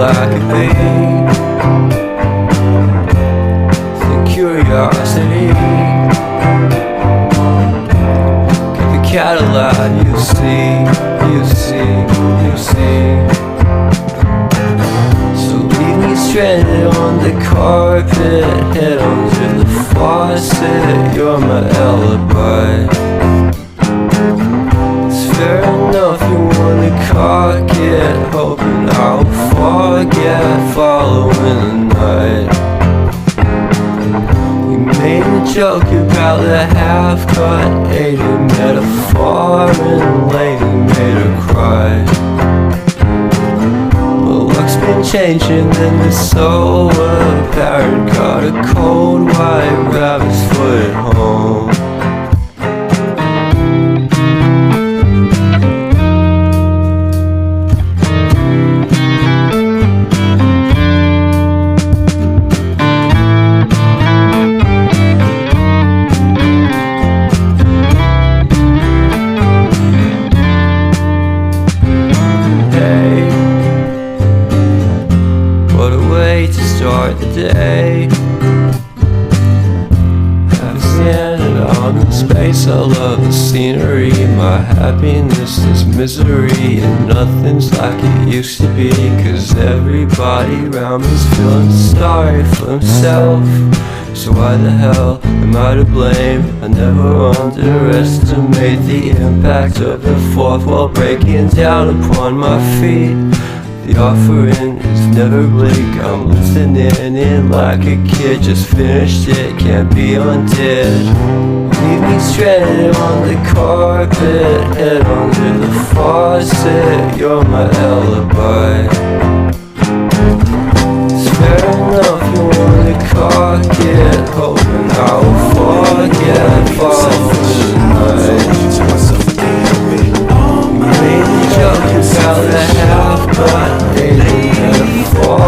like a bee. The curiosity, give a cat a light, you see, you see, you see. So leave me stranded on the carpet, head under the faucet, you're my alibi. It's fair enough you wanna cock it, hoping I'll forget following the night. You made a joke about the half-cut, ate a metaphor and later made her cry. Luck's been changing and it's so apparent. Got a cold white rabbit's foot at home. What a way to start the day. I've standing on in space, I love the scenery. My happiness is misery, and nothing's like it used to be. Cause everybody around me's feeling sorry for himself. So why the hell am I to blame? I never underestimate the impact of the fourth wall breaking down upon my feet. The offering is never bleak, I'm listening in like a kid. Just finished it, can't be undid. Leave me stranded on the carpet, head under the faucet, you're my alibi. It's fair enough you wanna cock it, hoping I'll forget following the night. You made a joke about the half-cut, ate a metaphor